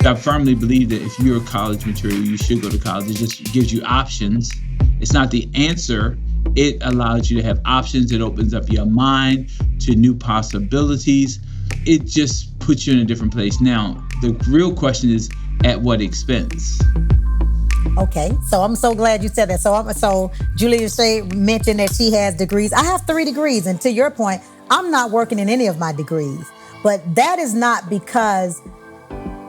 I firmly believe that if you're college material, you should go to college. It just gives you options. It's not the answer. It allows you to have options. It opens up your mind to new possibilities. It just puts you in a different place. Now, the real question is, at what expense? Okay, so I'm so glad you said that. So Julia Shea mentioned that she has degrees. I have 3 degrees, and to your point, I'm not working in any of my degrees. But that is not because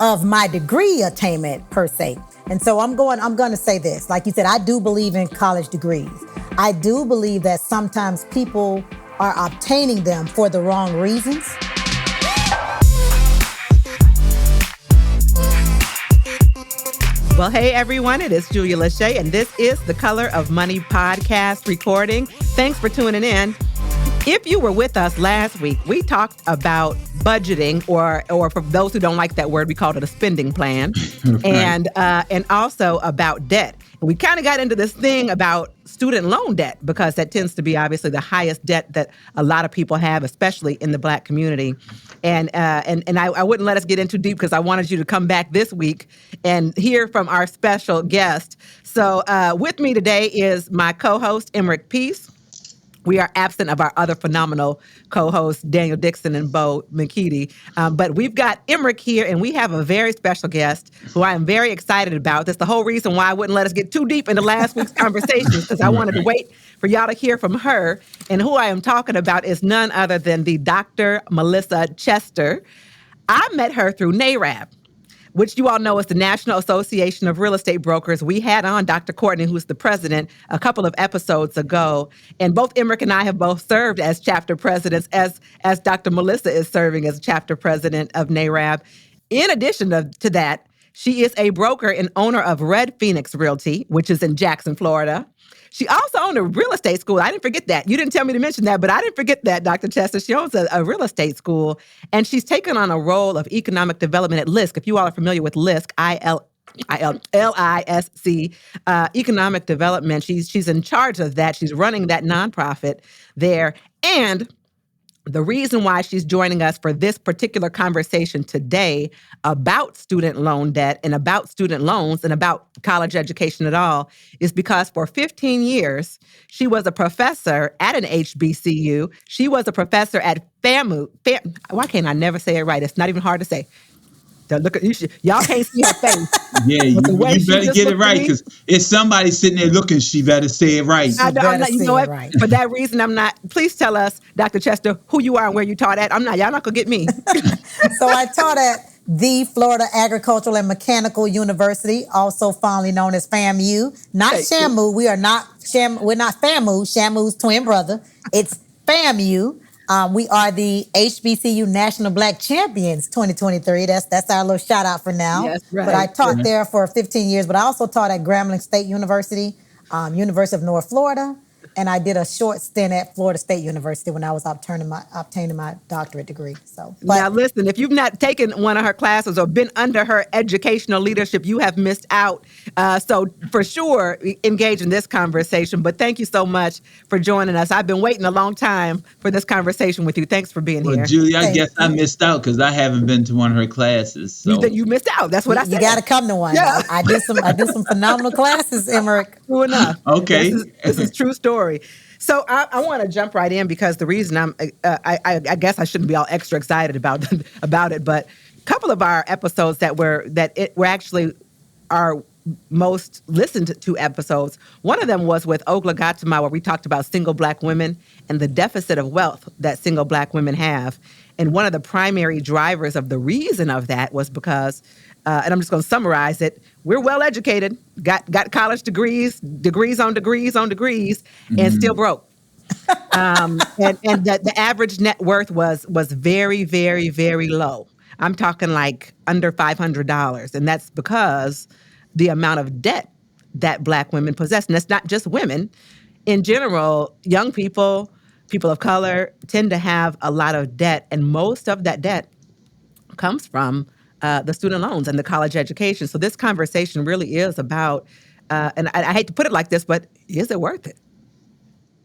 of my degree attainment per se. And so I'm going to say this. Like you said, I do believe in college degrees. I do believe that sometimes people are obtaining them for the wrong reasons. Well, hey, everyone, it is Julia Lachey, and this is the Color of Money podcast recording. Thanks for tuning in. If you were with us last week, we talked about budgeting, or for those who don't like that word, we called it a spending plan, right. and also about debt. And we kind of got into this thing about student loan debt, because that tends to be obviously the highest debt that a lot of people have, especially in the Black community. And I wouldn't let us get in too deep because I wanted you to come back this week and hear from our special guest. So with me today is my co-host, Emmerich Peace. We are absent of our other phenomenal co-hosts, Daniel Dixon and Bo McKeedy. But we've got Emmerich here, and we have a very special guest who I am very excited about. That's the whole reason why I wouldn't let us get too deep into last week's conversations, because I wanted to wait for y'all to hear from her. And who I am talking about is none other than the Dr. Melissa Chester. I met her through NAREB, which you all know is the National Association of Real Estate Brokers. We had on Dr. Courtney, who's the president, a couple of episodes ago. And both Emmerich and I have both served as chapter presidents, as Dr. Melissa is serving as chapter president of NAREB. In addition to that, she is a broker and owner of Red Phoenix Realty, which is in Jackson, Florida. She also owned a real estate school. I didn't forget that. You didn't tell me to mention that, but I didn't forget that, Dr. Chester. She owns a real estate school, and she's taken on a role of economic development at LISC. If you all are familiar with LISC, LISC, economic development. She's in charge of that. She's running that nonprofit there. And the reason why she's joining us for this particular conversation today about student loan debt and about student loans and about college education at all is because for 15 years, she was a professor at an HBCU. She was a professor at FAMU. Why can't I never say it right? It's not even hard to say. Look at y'all can't see her face. Yeah, you better get it right, because if somebody's sitting there looking, she better say it right. You know what? Right. For that reason, I'm not. Please tell us, Dr. Chester, who you are and where you taught at. Y'all not gonna get me. So I taught at the Florida Agricultural and Mechanical University, also fondly known as FAMU. Not SHAMU. We are not We're not FAMU. SHAMU's twin brother. It's FAMU. We are the HBCU National Black Champions 2023. That's our little shout out for now. Yes, right. But I taught there for 15 years, but I also taught at Grambling State University, University of North Florida, and I did a short stint at Florida State University when I was obtaining my doctorate degree. Now listen, if you've not taken one of her classes or been under her educational leadership, you have missed out. So for sure, engage in this conversation. But thank you so much for joining us. I've been waiting a long time for this conversation with you. Thanks for being here. Julia, I guess I missed out because I haven't been to one of her classes. So. You missed out. That's what I said. You got to come to one. Yeah. I did some phenomenal classes, Emmerich. True enough. Okay. This is true story. So I want to jump right in because the reason I guess I shouldn't be all extra excited about it, but a couple of our episodes that were actually our most listened to episodes. One of them was with Ogla Gautama, where we talked about single Black women and the deficit of wealth that single Black women have. And one of the primary drivers of the reason of that was because, and I'm just going to summarize it, we're well educated, got college degrees on degrees, and still broke. And the average net worth was very, very, very low. I'm talking like under $500. And that's because the amount of debt that Black women possess. And that's not just women. In general, young people of color tend to have a lot of debt. And most of that debt comes from the student loans and the college education. So this conversation really is about, and I hate to put it like this, but is it worth it?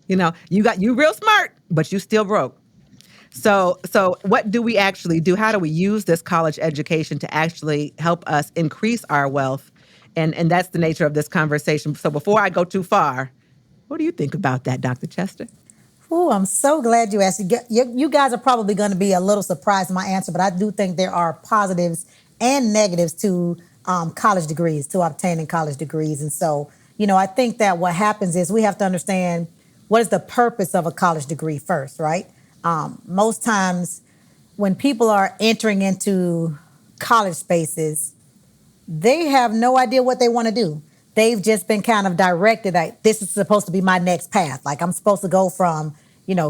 You know, you real smart, but you still broke. So what do we actually do? How do we use this college education to actually help us increase our wealth? And that's the nature of this conversation. So before I go too far, what do you think about that, Dr. Chester? Oh, I'm so glad you asked. You guys are probably going to be a little surprised at my answer, but I do think there are positives and negatives to college degrees, to obtaining college degrees. And so, I think that what happens is we have to understand what is the purpose of a college degree first, right? Most times when people are entering into college spaces, they have no idea what they want to do. They've just been kind of directed that this is supposed to be my next path. Like I'm supposed to go from,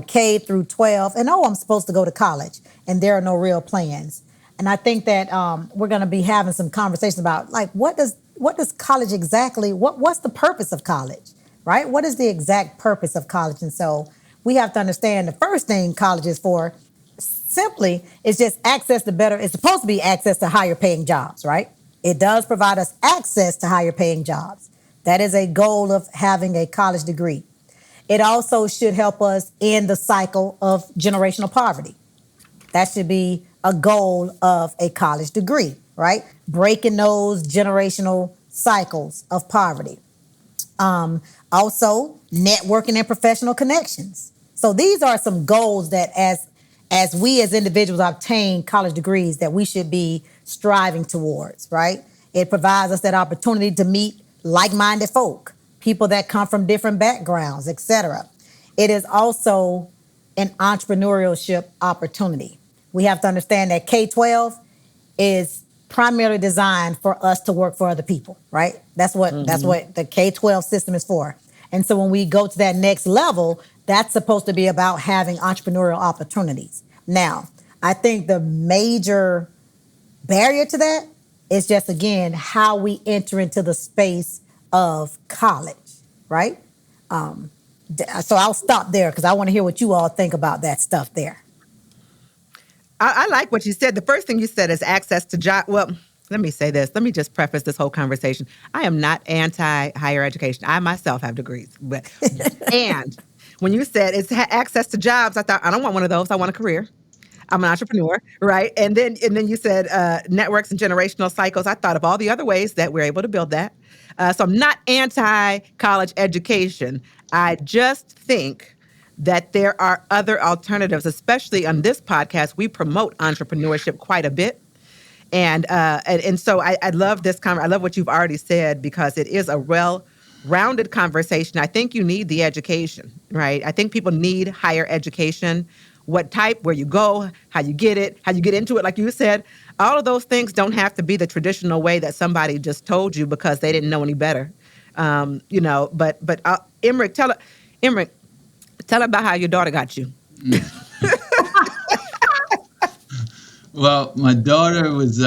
K through 12 and I'm supposed to go to college, and there are no real plans. And I think that we're going to be having some conversations about like, what does college exactly, what's the purpose of college, right? What is the exact purpose of college? And so we have to understand the first thing college is for simply is just access to it's supposed to be access to higher paying jobs, right? It does provide us access to higher paying jobs. That is a goal of having a college degree. It also should help us end the cycle of generational poverty. That should be a goal of a college degree, right? Breaking those generational cycles of poverty. Also, networking and professional connections. So these are some goals that as we as individuals obtain college degrees that we should be striving towards, right? It provides us that opportunity to meet like-minded folk, people that come from different backgrounds, etc. It is also an entrepreneurship opportunity. We have to understand that K-12 is primarily designed for us to work for other people, right? That's what the K-12 system is for. And so when we go to that next level, that's supposed to be about having entrepreneurial opportunities. Now, I think the major barrier to that is just, again, how we enter into the space of college, right? So I'll stop there because I want to hear what you all think about that stuff there. I like what you said. The first thing you said is access to job. Well, let me say this. Let me just preface this whole conversation. I am not anti-higher education. I myself have degrees. And when you said it's access to jobs, I thought, I don't want one of those. I want a career. I'm an entrepreneur, right? And then you said networks and generational cycles. I thought of all the other ways that we're able to build that. So I'm not anti-college education. I just think that there are other alternatives, especially on this podcast. We promote entrepreneurship quite a bit. And so I love this I love what you've already said because it is a well-rounded conversation. I think you need the education, right? I think people need higher education. What type, where you go, how you get it, how you get into it, like you said. All of those things don't have to be the traditional way that somebody just told you because they didn't know any better. But Emmerich, tell her about how your daughter got you. Well, my daughter was,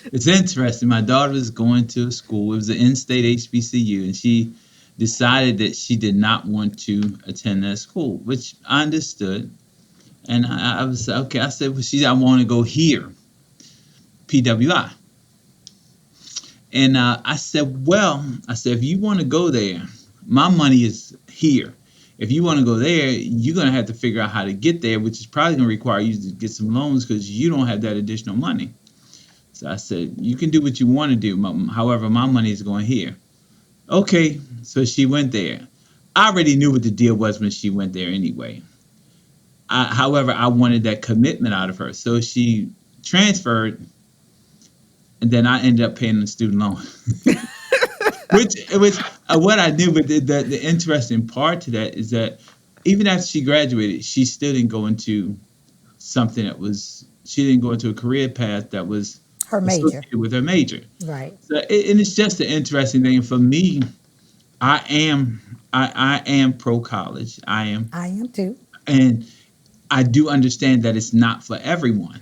it's interesting. My daughter was going to a school. It was an in-state HBCU, and she decided that she did not want to attend that school, which I understood. And I was okay. I said, well, I want to go here, PWI. And I said, if you want to go there, my money is here. If you want to go there, you're going to have to figure out how to get there, which is probably going to require you to get some loans because you don't have that additional money. So I said, you can do what you want to do. However, my money is going here. Okay, so she went there. I already knew what the deal was when she went there anyway. However, I wanted that commitment out of her. So she transferred, and then I ended up paying the student loan. which what I knew, but the interesting part to that is that even after she graduated, she still didn't go into something she didn't go into a career path that was her major. With her major. Right. So, and it's just an interesting thing. For me, I am pro college. I am too. And I do understand that it's not for everyone.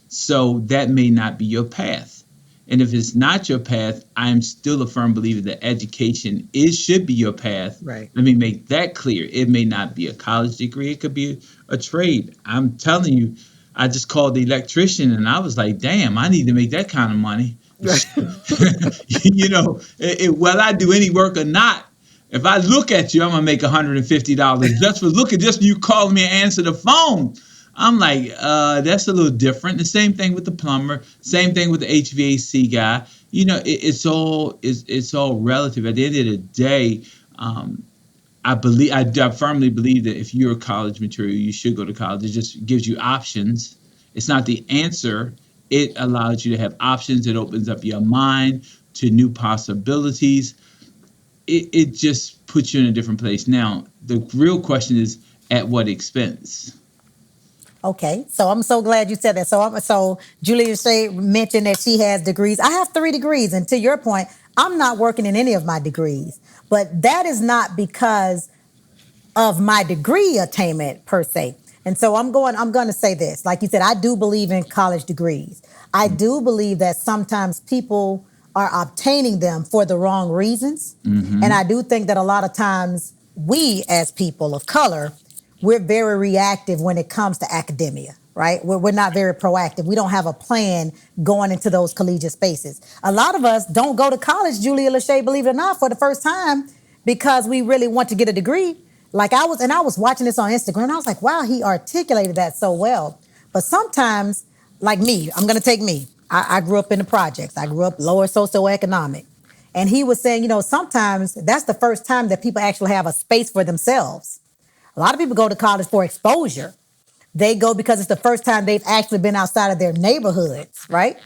So that may not be your path. And if it's not your path, I am still a firm believer that education should be your path. Right. Let me make that clear. It may not be a college degree. It could be a trade. I'm telling you, I just called the electrician and I was like, damn, I need to make that kind of money. Whether I do any work or not, If I look at you, I'm gonna make $150 just for looking, just you calling me and answer the phone. I'm like, that's a little different. The same thing with the plumber, same thing with the HVAC guy. It's all relative. At the end of the day, I firmly believe that if you're college material, you should go to college. It just gives you options. It's not the answer. It allows you to have options. It opens up your mind to new possibilities. It just puts you in a different place. Now, the real question is, at what expense? Okay, so I'm so glad you said that. So Julia Shea mentioned that she has degrees. I have 3 degrees, and to your point, I'm not working in any of my degrees, but that is not because of my degree attainment per se. And so I'm going to say this. Like you said, I do believe in college degrees. I do believe that sometimes people are obtaining them for the wrong reasons. Mm-hmm. And I do think that a lot of times we as people of color, we're very reactive when it comes to academia, right? We're not very proactive. We don't have a plan going into those collegiate spaces. A lot of us don't go to college, Julia Lachey, believe it or not, for the first time because we really want to get a degree. Like I was watching this on Instagram and I was like, wow, he articulated that so well. But sometimes, like me, I'm going to take me. I grew up in the projects. I grew up lower socioeconomic. And he was saying, sometimes that's the first time that people actually have a space for themselves. A lot of people go to college for exposure. They go because it's the first time they've actually been outside of their neighborhoods, right?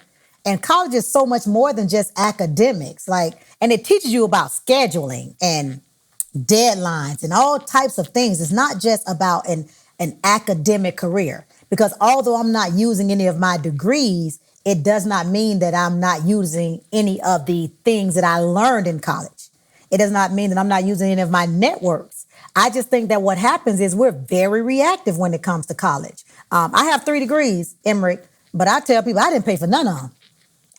And college is so much more than just academics. And it teaches you about scheduling and deadlines and all types of things. It's not just about an academic career. Because although I'm not using any of my degrees, it does not mean that I'm not using any of the things that I learned in college. It does not mean that I'm not using any of my networks. I just think that what happens is we're very reactive when it comes to college. I have 3 degrees, Emmerich, but I tell people I didn't pay for none of them.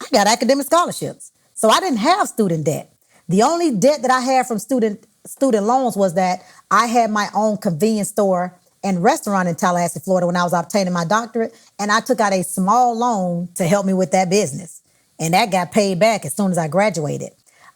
I got academic scholarships. So I didn't have student debt. The only debt that I had from student loans was that I had my own convenience store and restaurant in Tallahassee, Florida when I was obtaining my doctorate. And I took out a small loan to help me with that business. And that got paid back as soon as I graduated.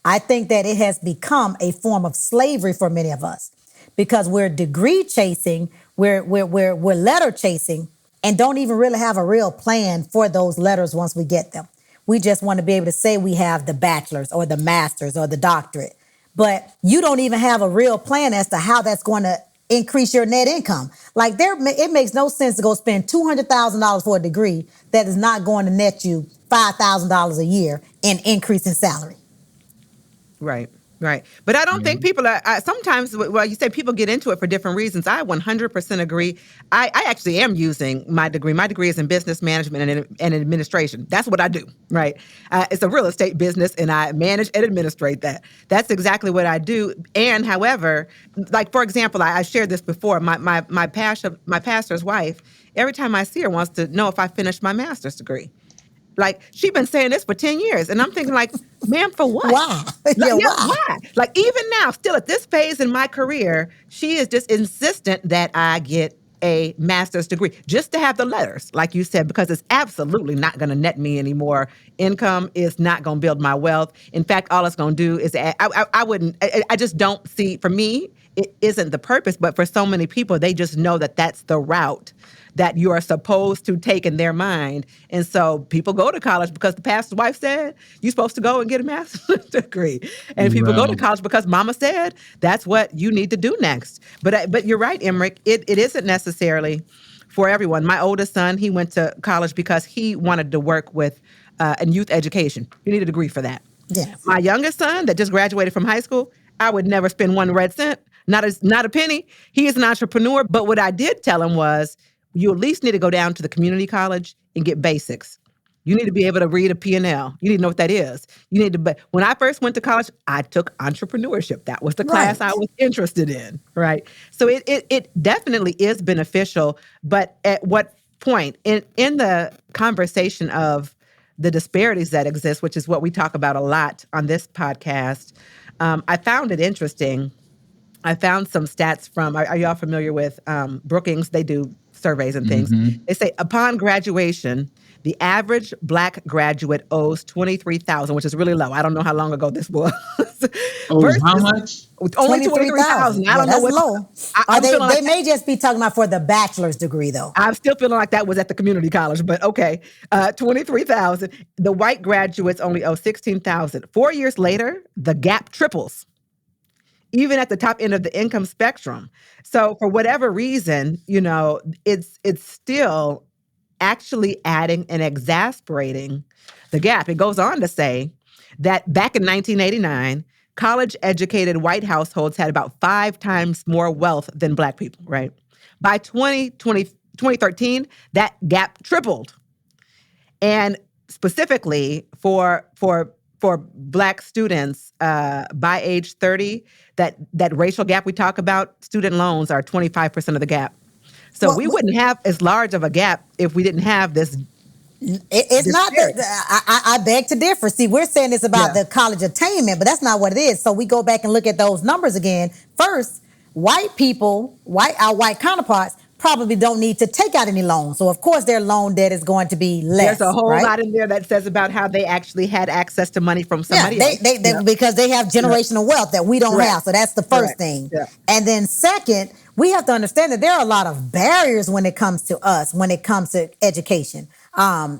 I think that it has become a form of slavery for many of us because we're degree chasing, we're letter chasing, and don't even really have a real plan for those letters once we get them. We just want to be able to say we have the bachelor's or the master's or the doctorate. But you don't even have a real plan as to how that's going to increase your net income. It makes no sense to go spend $200,000 for a degree that is not going to net you $5,000 a year in increase in salary. Right. But I don't think people are, sometimes, you say people get into it for different reasons. I 100% agree. I actually am using my degree. My degree is in business management and administration. That's what I do, right? It's a real estate business and I manage and administrate that. That's exactly what I do. And however, for example, I shared this before, my pastor's wife, every time I see her wants to know if I finished my master's degree. She's been saying this for 10 years. And I'm thinking ma'am, for what? Why? Why? Even now, still at this phase in my career, she is just insistent that I get a master's degree just to have the letters, like you said, because it's absolutely not going to net me any more income. It's not going to build my wealth. In fact, all it's going to do is I just don't see, for me, it isn't the purpose, but for so many people, they just know that that's the route that you are supposed to take in their mind. And so people go to college because the pastor's wife said, you're supposed to go and get a master's degree. And people go to college because mama said, that's what you need to do next. But you're right, Emmerich, it isn't necessarily for everyone. My oldest son, he went to college because he wanted to work with in youth education. You need a degree for that. Yes. My youngest son that just graduated from high school, I would never spend 1 red cent, not a penny. He is an entrepreneur. But what I did tell him was, you at least need to go down to the community college and get basics. You need to be able to read a P&L. You need to know what that is. You need to. When I first went to college, I took entrepreneurship. That was the class I was interested in, right? So it definitely is beneficial. But at what point in the conversation of the disparities that exist, which is what we talk about a lot on this podcast, I found it interesting. I found some stats from. Are y'all familiar with Brookings? They do surveys and things. Mm-hmm. They say upon graduation, The average Black graduate owes $23,000, which is really low. I don't know how long ago this was. Oh, how much? Only $23,000. I don't know that's what low. They may just be talking about for the bachelor's degree, though. I'm still feeling like that was at the community college, but okay. $23,000. The white graduates only owe $16,000. 4 years later, the gap triples, even at the top end of the income spectrum. So for whatever reason, it's still actually adding and exasperating the gap. It goes on to say that back in 1989, college-educated white households had about 5 times more wealth than Black people, right? By 2013, that gap tripled. And specifically for Black students by age 30, that racial gap we talk about, student loans are 25% of the gap. So we wouldn't have as large of a gap if we didn't have this. It's not that I beg to differ. See, we're saying it's about the college attainment, but that's not what it is. So we go back and look at those numbers again. First, white people, our white counterparts, probably don't need to take out any loans. So of course their loan debt is going to be less. There's a whole lot in there that says about how they actually had access to money from somebody else. Because they have generational wealth that we don't have. So that's the first thing. Yeah. And then second, we have to understand that there are a lot of barriers when it comes to us, when it comes to education. I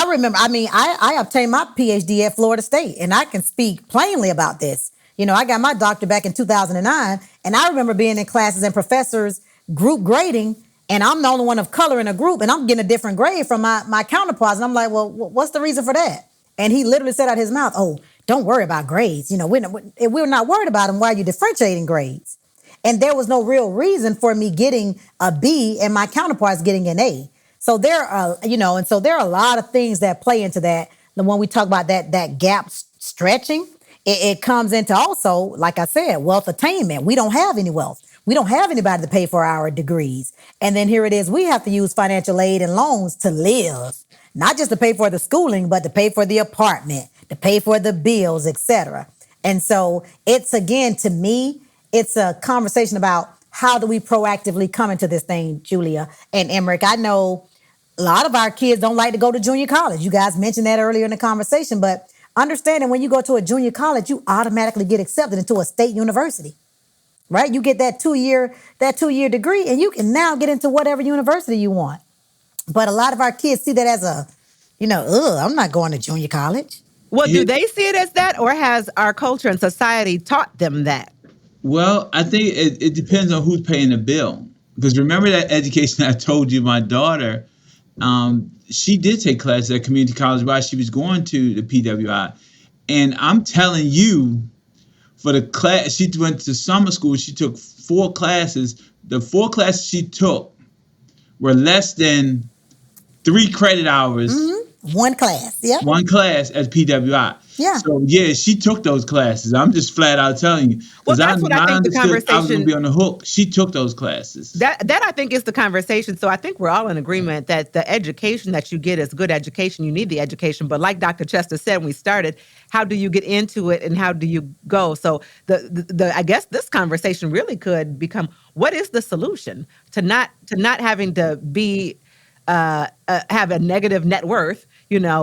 remember, I obtained my PhD at Florida State, and I can speak plainly about this. I got my doctorate back in 2009, and I remember being in classes and professors group grading, and I'm the only one of color in a group, and I'm getting a different grade from my counterparts. And I'm like, well, what's the reason for that? And he literally said out his mouth, "Oh, don't worry about grades. We're not worried about them. Why are you differentiating grades?" And there was no real reason for me getting a B and my counterparts getting an A. So there are, there are a lot of things that play into that. And when we talk about that gap stretching, it comes into also, like I said, wealth attainment. We don't have any wealth. We don't have anybody to pay for our degrees. And then here it is, we have to use financial aid and loans to live, not just to pay for the schooling, but to pay for the apartment, to pay for the bills, etc. And so it's, again, to me, it's a conversation about how do we proactively come into this thing, Julia and Emmerich. I know a lot of our kids don't like to go to junior college. You guys mentioned that earlier in the conversation, but understanding when you go to a junior college, you automatically get accepted into a state university, right? You get that two-year degree, and you can now get into whatever university you want. But a lot of our kids see that as I'm not going to junior college. Well, do they see it as that, or has our culture and society taught them that? Well, I think it depends on who's paying the bill. Because remember that education I told you, my daughter, she did take classes at community college while she was going to the PWI. And I'm telling you, for the class, she went to summer school, she took 4 classes. The 4 classes she took were less than 3 credit hours. Mm-hmm. One class, yeah. One class at PWI. Yeah. So, she took those classes. I'm just flat out telling you. Well, that's what I think the conversation... I was going to be on the hook. She took those classes. That I think is the conversation. So I think we're all in agreement that the education that you get is good education. You need the education. But like Dr. Chester said when we started, how do you get into it and how do you go? So the I guess this conversation really could become, what is the solution to not having to be have a negative net worth,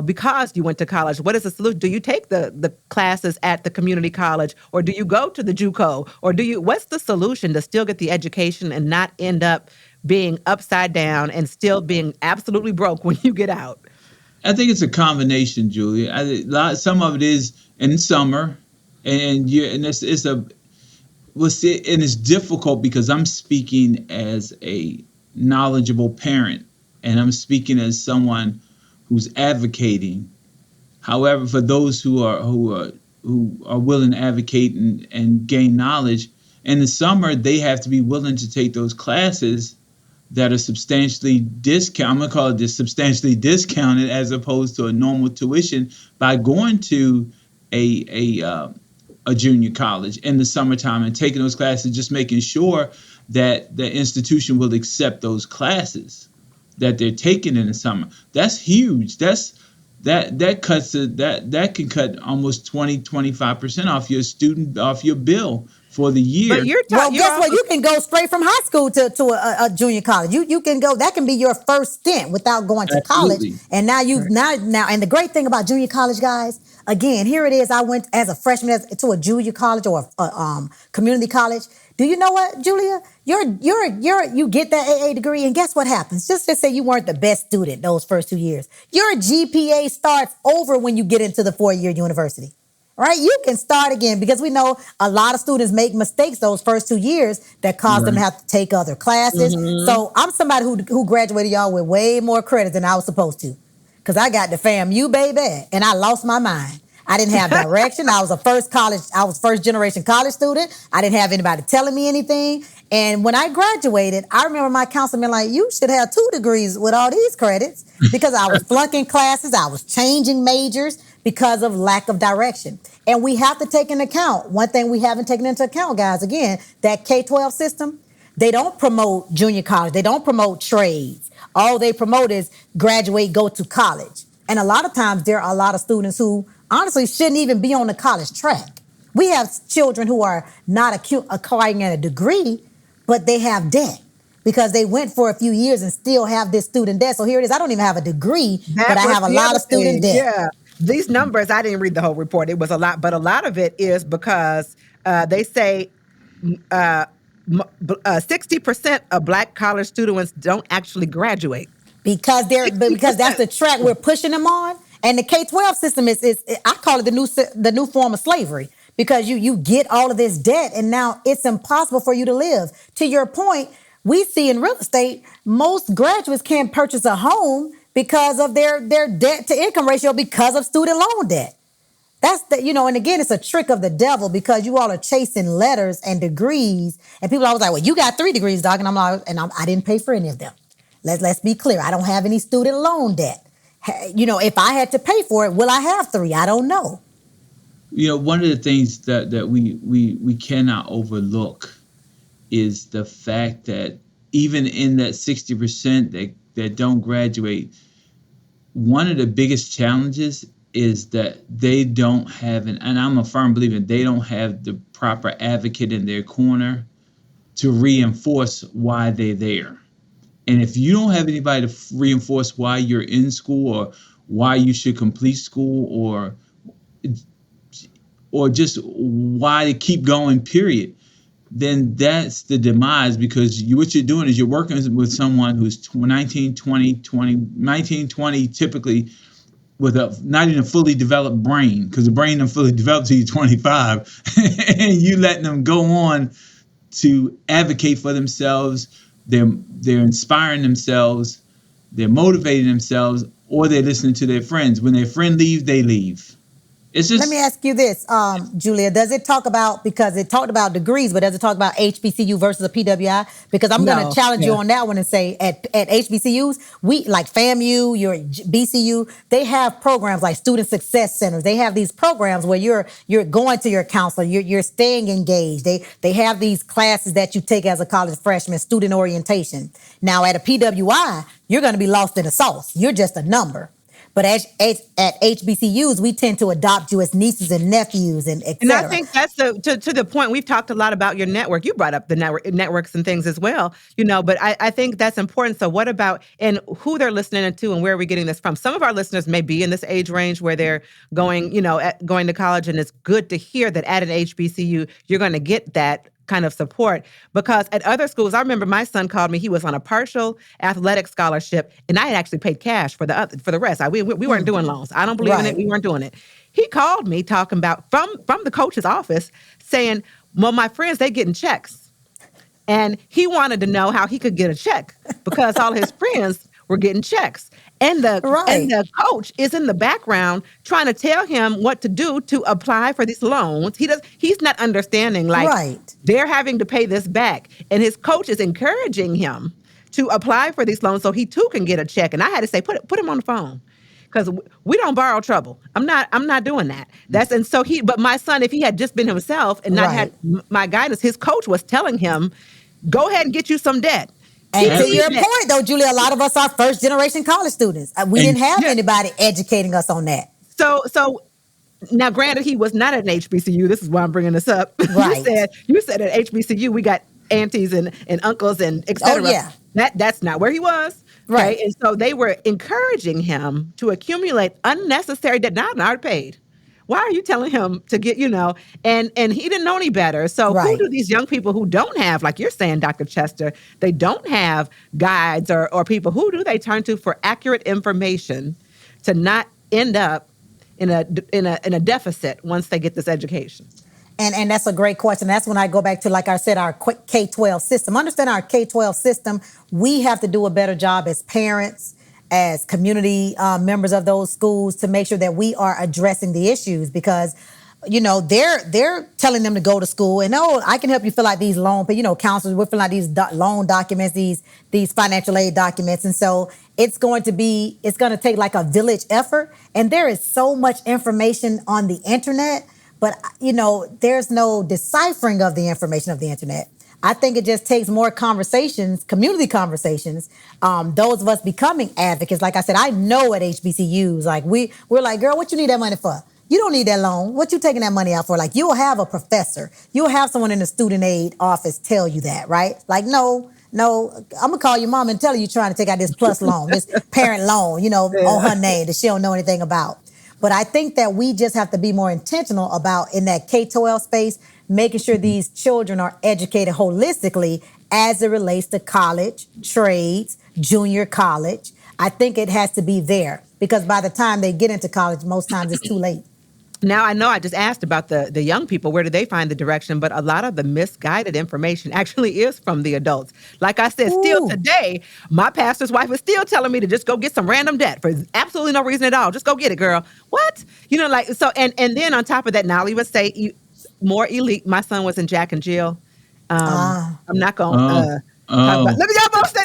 because you went to college? What is the solution? Do you take the classes at the community college, or do you go to the JUCO, or what's the solution to still get the education and not end up being upside down and still being absolutely broke when you get out? I think it's a combination, Julia. Some of it is in summer, and it's difficult because I'm speaking as a knowledgeable parent, and I'm speaking as someone who's advocating. However, for those who are willing to advocate and gain knowledge, in the summer they have to be willing to take those classes that are substantially discounted. I'm gonna call it substantially discounted as opposed to a normal tuition by going to a junior college in the summertime and taking those classes, just making sure that the institution will accept those classes that they're taking in the summer. That's huge. That can cut almost 20-25% off your bill for the year. But you're Well, you're guess what? also, You can go straight from high school to a junior college. You can go. That can be your first stint without going to college. Absolutely. And now now. And the great thing about junior college, guys, again, here it is. I went as a freshman to a junior college or a community college. Do you know what, Julia? You get that AA degree, and guess what happens? Just say you weren't the best student those first 2 years. Your GPA starts over when you get into the 4-year university. Right? You can start again because we know a lot of students make mistakes those first 2 years that cause them to have to take other classes. So I'm somebody who graduated, y'all, with way more credits than I was supposed to. Because I got the FAMU, baby, and I lost my mind. I didn't have direction. I was first generation college student. I didn't have anybody telling me anything. And when I graduated, I remember my counselor being like, you should have 2 degrees with all these credits because I was flunking classes. I was changing majors because of lack of direction. And we have to take into account, one thing we haven't taken into account, guys, again, that K-12 system, they don't promote junior college. They don't promote trades. All they promote is graduate, go to college. And a lot of times there are a lot of students who honestly shouldn't even be on the college track. We have children who are not acquiring a degree, but they have debt because they went for a few years and still have this student debt. So here it is. I don't even have a degree, but I have a lot of student debt. Yeah. These numbers, I didn't read the whole report. It was a lot, but a lot of it is because they say 60% of Black college students don't actually graduate. Because that's the track we're pushing them on. And the K-12 system is I call it the new form of slavery because you get all of this debt and now it's impossible for you to live. To your point, we see in real estate, most graduates can't purchase a home because of their debt to income ratio because of student loan debt. That's and again, it's a trick of the devil because you all are chasing letters and degrees and people are always like, well, you got 3 degrees, dog. And I'm like, I didn't pay for any of them. Let's be clear. I don't have any student loan debt. If I had to pay for it, will I have 3? I don't know. One of the things that we cannot overlook is the fact that even in that 60% that don't graduate, one of the biggest challenges is that they don't have, and I'm a firm believer, they don't have the proper advocate in their corner to reinforce why they're there. And if you don't have anybody to reinforce why you're in school or why you should complete school or just why to keep going, period, then that's the demise because what you're doing is you're working with someone who's 19, 20, typically with not even a fully developed brain because the brain isn't fully developed till you're 25 and you letting them go on to advocate for themselves. They're inspiring themselves, they're motivating themselves, or they're listening to their friends. When their friend leaves, they leave. It's just. Let me ask you this, Julia. Does it talk about, because it talked about degrees, but does it talk about HBCU versus a PWI? Because I'm going to challenge you on that one and say at HBCUs, we like FAMU, your BCU, they have programs like student success centers. They have these programs where you're going to your counselor, you're staying engaged. They have these classes that you take as a college freshman, student orientation. Now at a PWI, you're going to be lost in the sauce. You're just a number. But at HBCUs, we tend to adopt you as nieces and nephews and et cetera. And I think that's to the point. We've talked a lot about your network. You brought up the networks and things as well, but I think that's important. So what about, and who they're listening to and where are we getting this from? Some of our listeners may be in this age range where they're going, going to college, and it's good to hear that at an HBCU, you're going to get that kind of support, because at other schools, I remember my son called me. He was on a partial athletic scholarship, and I had actually paid cash for the rest. We weren't doing loans. I don't believe in it. We weren't doing it. He called me talking about from the coach's office saying, well, my friends, they getting checks. And he wanted to know how he could get a check because all his friends were getting checks. And the coach is in the background trying to tell him what to do to apply for these loans. He's not understanding, they're having to pay this back. And his coach is encouraging him to apply for these loans so he too can get a check. And I had to say, put him on the phone. Because we don't borrow trouble. I'm not doing that. But my son, if he had just been himself and not had my guidance, his coach was telling him, go ahead and get you some debt. And to your point, though, Julia, a lot of us are first-generation college students. We didn't have anybody educating us on that. So Now, granted, he was not at an HBCU. This is why I'm bringing this up. Right. you said at HBCU we got aunties and uncles and et cetera. Oh, yeah. That's not where he was. Right. Okay? And so they were encouraging him to accumulate unnecessary debt. Now, not paid. Why are you telling him to get, and he didn't know any better. So who do these young people who don't have, like you're saying, Dr. Chester, they don't have guides or people, who do they turn to for accurate information to not end up in a deficit once they get this education? And that's a great question. That's when I go back to, like I said, our K-12 system. Understand our K-12 system, we have to do a better job as parents, as community members of those schools, to make sure that we are addressing the issues, because they're telling them to go to school and, I can help you fill out these loan, counselors will fill out these loan documents, these financial aid documents. And so it's going to take like a village effort. And there is so much information on the internet, but there's no deciphering of the information of the internet. I think it just takes more conversations, community conversations, those of us becoming advocates. Like I said, I know at HBCUs, like we're like, girl, what you need that money for? You don't need that loan. What you taking that money out for? Like, you'll have a professor, you'll have someone in the student aid office tell you that, right? Like, no, I'm gonna call your mom and tell her you're trying to take out this plus loan, this parent loan, on her name that she don't know anything about. But I think that we just have to be more intentional about, in that K-12 space, making sure these children are educated holistically as it relates to college, trades, junior college. I think it has to be there, because by the time they get into college, most times it's too late. Now, I know I just asked about the young people. Where do they find the direction? But a lot of the misguided information actually is from the adults. Like I said, still today, my pastor's wife is still telling me to just go get some random debt for absolutely no reason at all. Just go get it, girl. What? So, and then on top of that, now would say more elite. My son was in Jack and Jill. I'm not going to talk about. Let me y'all both say,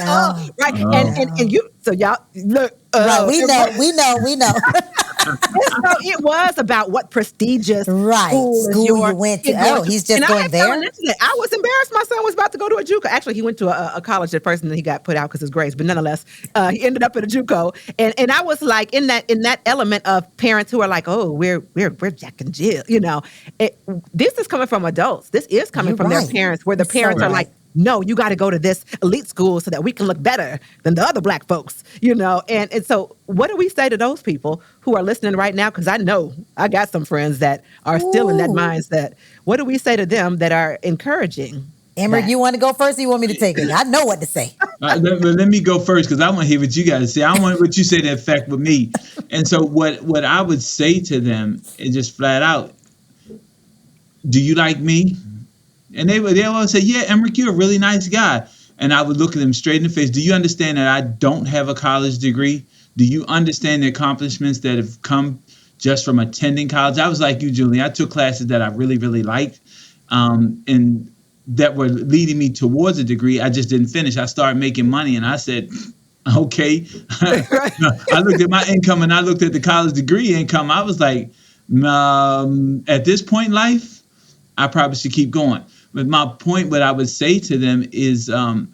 right. And you, so y'all, look. Right, we know. So it was about what prestigious school you went to. He's just going there. I was embarrassed. My son was about to go to a JUCO. Actually, he went to a college at first, and then he got put out because his grades. But nonetheless, he ended up at a JUCO. And I was like, in that element of parents who are like, oh, we're Jack and Jill. This is coming from adults. This is coming from their parents, where the parents are like, no, you got to go to this elite school so that we can look better than the other black folks, And so what do we say to those people who are listening right now? Because I know I got some friends that are still in that mindset. What do we say to them that are encouraging? Emrick, you want to go first, or you want me to take it? I know what to say. Let me go first, because I want to hear what you got to say. I want what you say to affect with me. And so what I would say to them is just flat out, do you like me? And they all say, yeah, Emrick, you're a really nice guy. And I would look at them straight in the face. Do you understand that I don't have a college degree? Do you understand the accomplishments that have come just from attending college? I was like you, Julie. I took classes that I really, really liked, and that were leading me towards a degree. I just didn't finish. I started making money, and I said, okay. I looked at my income, and I looked at the college degree income. I was like, at this point in life, I probably should keep going. But my point, what I would say to them is the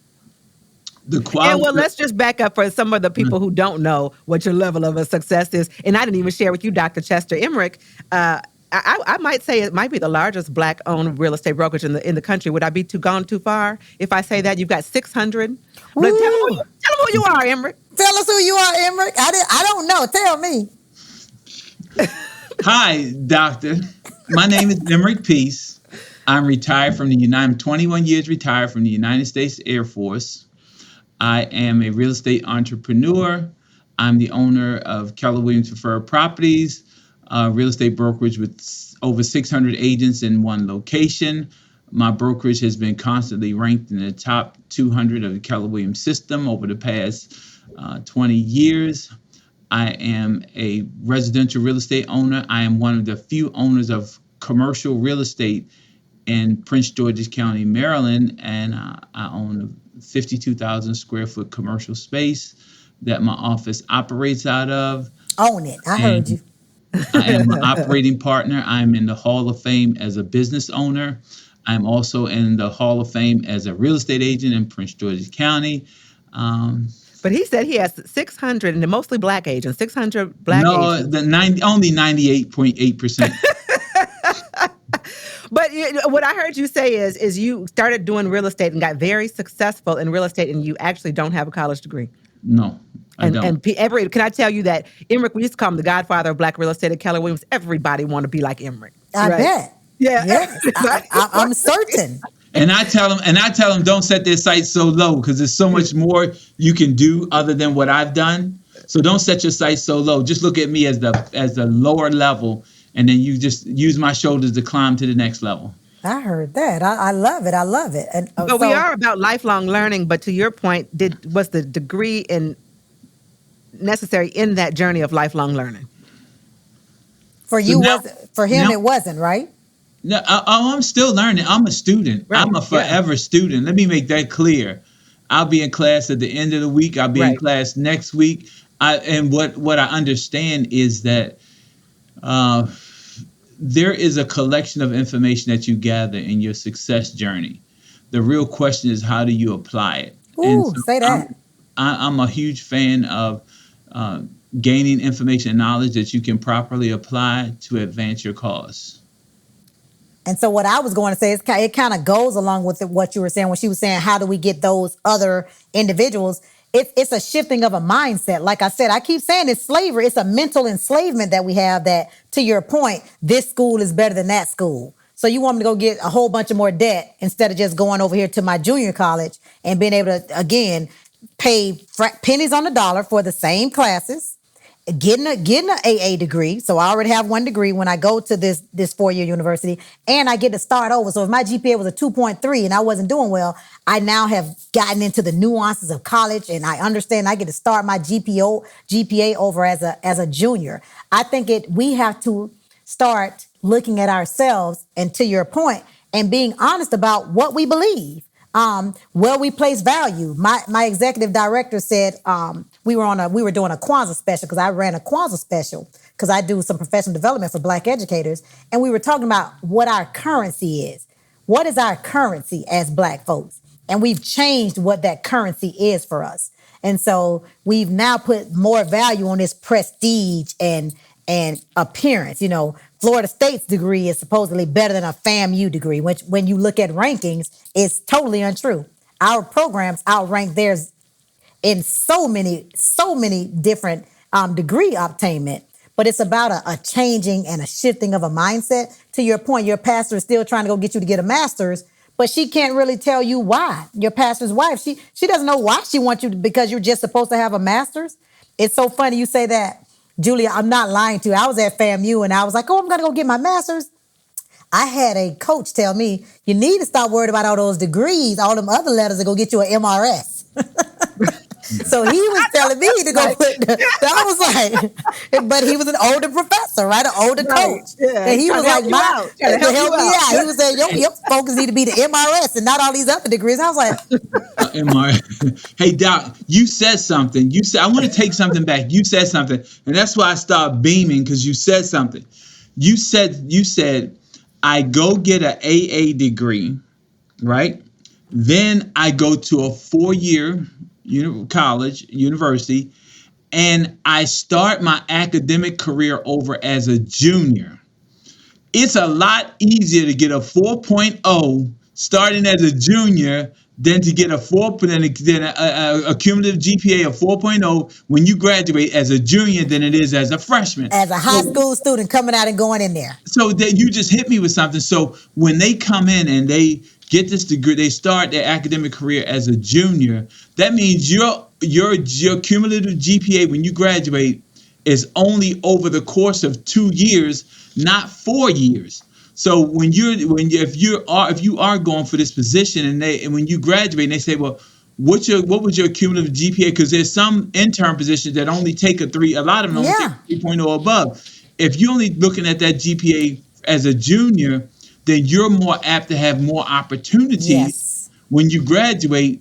quality. And let's just back up for some of the people who don't know what your level of a success is. And I didn't even share with you, Dr. Chester Emrick. I might say it might be the largest Black-owned real estate brokerage in the country. Would I be gone too far if I say that? You've got 600. Tell them who you are, Emrick. Tell us who you are, Emrick. I don't know. Tell me. Hi, doctor. My name is Emrick Peace. I'm retired from I'm 21 years retired from the United States Air Force. I am a real estate entrepreneur. I'm the owner of Keller Williams Preferred Properties, real estate brokerage with over 600 agents in one location. My brokerage has been constantly ranked in the top 200 of the Keller Williams system over the past 20 years. I am a residential real estate owner. I am one of the few owners of commercial real estate in Prince George's County, Maryland, and I own a 52,000 square foot commercial space that my office operates out of. Own it. I heard you. I am an operating partner. I'm in the Hall of Fame as a business owner. I'm also in the Hall of Fame as a real estate agent in Prince George's County. But he said he has 600, and they're mostly Black agents, 600 Black agents. No, only 98.8%. But what I heard you say is you started doing real estate and got very successful in real estate, and you actually don't have a college degree. No, I don't. And can I tell you that Emmerich, we used to call him the godfather of Black real estate at Keller Williams. Everybody want to be like Emmerich. I bet. Yeah. Yes, I'm certain. And I tell them, don't set their sights so low, because there's so much more you can do other than what I've done. So don't set your sights so low. Just look at me as the lower level, and then you just use my shoulders to climb to the next level. I heard that. I love it. I love it. And but we are about lifelong learning. But to your point, was the degree necessary in that journey of lifelong learning? For you, for him, it wasn't, right? No, I'm still learning. I'm a student. Right. I'm a forever student. Let me make that clear. I'll be in class at the end of the week. I'll be in class next week. And what I understand is that there is a collection of information that you gather in your success journey. The real question is, how do you apply it? Ooh, so say that. I'm a huge fan of gaining information and knowledge that you can properly apply to advance your cause. And so what I was going to say is it kind of goes along with what you were saying when she was saying, how do we get those other individuals? It's a shifting of a mindset. Like I said, I keep saying it's slavery. It's a mental enslavement that we have that, to your point, this school is better than that school. So you want me to go get a whole bunch of more debt instead of just going over here to my junior college and being able to, again, pay pennies on the dollar for the same classes, getting a AA degree. So I already have one degree when I go to this 4-year university, and I get to start over. So if my GPA was a 2.3 and I wasn't doing well, I now have gotten into the nuances of college, and I understand I get to start my GPA over as a junior. I think we have to start looking at ourselves, and to your point, and being honest about what we believe. Where we place value. My executive director said we were doing a Kwanzaa special, because I ran a Kwanzaa special because I do some professional development for Black educators, and we were talking about what our currency is. What is our currency as Black folks? And we've changed what that currency is for us. And so we've now put more value on this prestige and appearance. You know, Florida State's degree is supposedly better than a FAMU degree, which when you look at rankings, is totally untrue. Our programs outrank theirs in so many different degree obtainment. But it's about a changing and a shifting of a mindset. To your point, your pastor is still trying to go get you to get a master's, but she can't really tell you why. Your pastor's wife, she doesn't know why she wants you because you're just supposed to have a master's. It's so funny you say that. Julia, I'm not lying to you. I was at FAMU and I was like, I'm going to go get my master's. I had a coach tell me, you need to stop worrying about all those degrees, all them other letters, and go get you an MRS. So he was telling me to go I was like, but he was an older professor, right? An older coach. Yeah, and he was like, to help me out. He was saying, your focus need to be the MRS and not all these other degrees. I was like, MRS. Hey, Doc, you said something. You said, I want to take something back. You said something. And that's why I started beaming, because you said something. You said, I go get an AA degree, right? Then I go to a 4-year university, and I start my academic career over as a junior. It's a lot easier to get a 4.0 starting as a junior than to get a cumulative GPA of 4.0 when you graduate as a junior than it is as a freshman. As a high school student coming out and going in there. So that you just hit me with something. So when they come in and they get this degree, they start their academic career as a junior, that means your cumulative GPA when you graduate is only over the course of 2 years, not 4 years. So if you are going for this position and when you graduate and they say, well, what was your cumulative GPA? Because there's some intern positions that only take a lot of them only take 3.0 or above. If you're only looking at that GPA as a junior, then you're more apt to have more opportunities when you graduate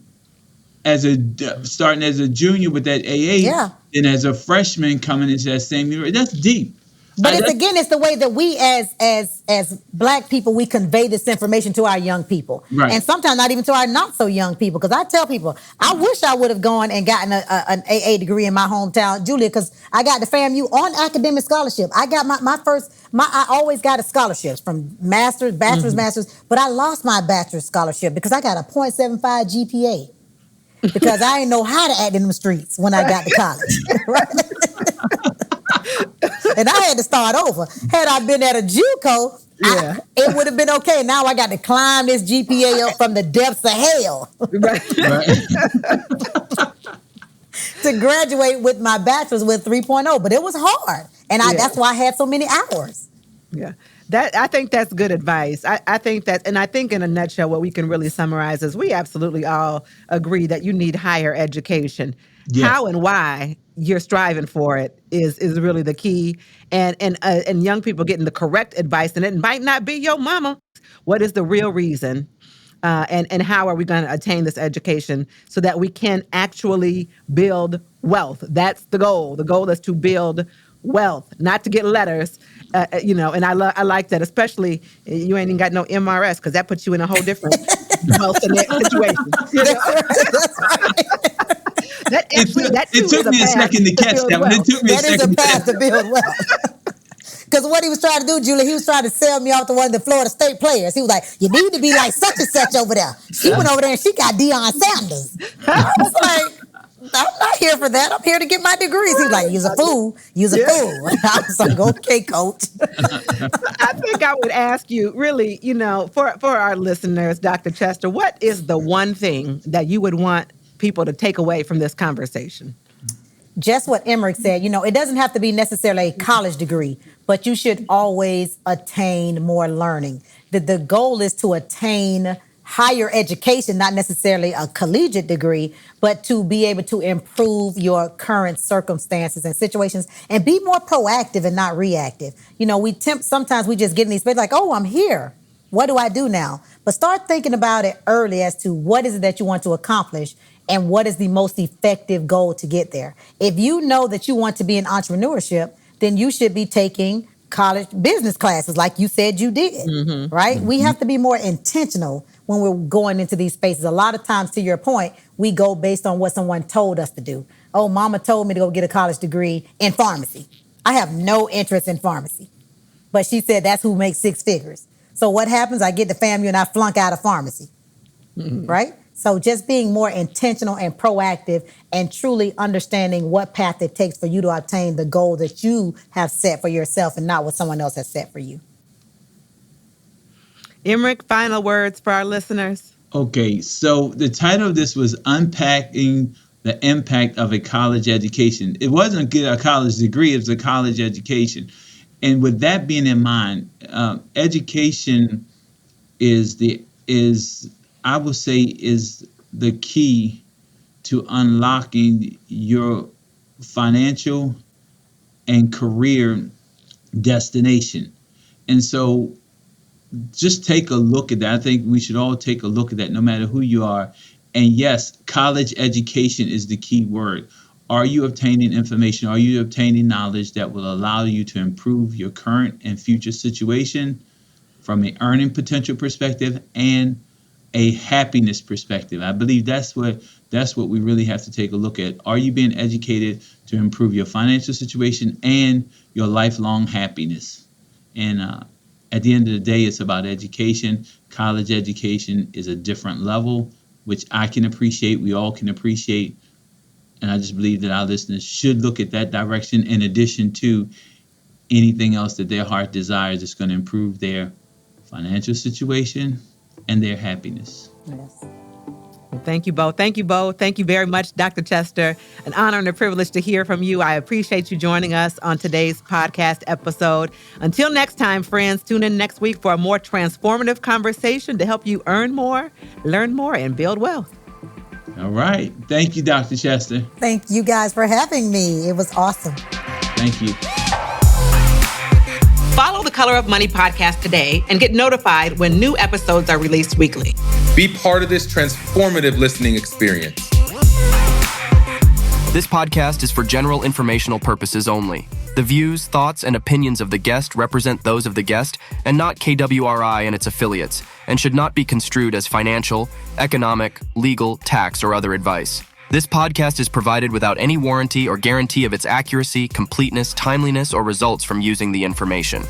starting as a junior with that AA than as a freshman coming into that same year. That's deep. But it's the way that we as Black people, we convey this information to our young people. Right. And sometimes not even to our not so young people. Because I tell people, I wish I would have gone and gotten an AA degree in my hometown, Julia, because I got the FAMU on academic scholarship. I got I always got a scholarship from master's, bachelor's, master's, but I lost my bachelor's scholarship because I got a 0.75 GPA. Because I didn't know how to act in the streets when I got to college. Right? And I had to start over. Had I been at a JUCO, it would have been okay. Now I got to climb this GPA up from the depths of hell. Right. To graduate with my bachelor's with 3.0. But it was hard. And that's why I had so many hours. Yeah. I think that's good advice. I think that, and I think in a nutshell, what we can really summarize is we absolutely all agree that you need higher education. Yes. How and why you're striving for it is really the key. And young people getting the correct advice, and it might not be your mama. What is the real reason? And how are we going to attain this education so that we can actually build wealth? That's the goal. The goal is to build wealth, not to get letters, and I like that, especially you ain't even got no MRS because that puts you in a whole different wealth situation. You know? That's right. It took me a second to catch that one. It took me a second. That is a path to build wealth. Because what he was trying to do, Julie, he was trying to sell me off to one of the Florida State players. He was like, you need to be like such and such over there. She went over there and she got Deion Sanders. I was like, I'm not here for that. I'm here to get my degrees. He was like, you're a fool. You're a fool. I was like, okay, coach. I think I would ask you, really, for our listeners, Dr. Chester, what is the one thing that you would want people to take away from this conversation? Just what Emmerich said. It doesn't have to be necessarily a college degree, but you should always attain more learning. The goal is to attain higher education, not necessarily a collegiate degree, but to be able to improve your current circumstances and situations and be more proactive and not reactive. Sometimes we just get in these spaces like, oh, I'm here. What do I do now? But start thinking about it early as to what is it that you want to accomplish and what is the most effective goal to get there. If you know that you want to be in entrepreneurship, then you should be taking college business classes like you said you did, right? Mm-hmm. We have to be more intentional when we're going into these spaces. A lot of times, to your point, we go based on what someone told us to do. Oh, mama told me to go get a college degree in pharmacy. I have no interest in pharmacy. But she said that's who makes six figures. So what happens? I get the FAMU and I flunk out of pharmacy, right? So just being more intentional and proactive and truly understanding what path it takes for you to obtain the goal that you have set for yourself and not what someone else has set for you. Emmerich, final words for our listeners. Okay, so the title of this was Unpacking the Impact of a College Education. It wasn't get a college degree, it was a college education. And with that being in mind, education is the key to unlocking your financial and career destination. And so just take a look at that. I think we should all take a look at that no matter who you are. And yes, college education is the key word. Are you obtaining information? Are you obtaining knowledge that will allow you to improve your current and future situation from an earning potential perspective and a happiness perspective? I believe that's what we really have to take a look at. Are you being educated to improve your financial situation and your lifelong happiness? And at the end of the day, it's about education. College education is a different level, which I can appreciate, we all can appreciate. And I just believe that our listeners should look at that direction in addition to anything else that their heart desires that's going to improve their financial situation and their happiness. Yes. Well, thank you both. Thank you both. Thank you very much, Dr. Chester. An honor and a privilege to hear from you. I appreciate you joining us on today's podcast episode. Until next time, friends, tune in next week for a more transformative conversation to help you earn more, learn more, and build wealth. All right. Thank you, Dr. Chester. Thank you guys for having me. It was awesome. Thank you. Follow the Color of Money podcast today and get notified when new episodes are released weekly. Be part of this transformative listening experience. This podcast is for general informational purposes only. The views, thoughts, and opinions of the guest represent those of the guest and not KWRI and its affiliates, and should not be construed as financial, economic, legal, tax, or other advice. This podcast is provided without any warranty or guarantee of its accuracy, completeness, timeliness, or results from using the information.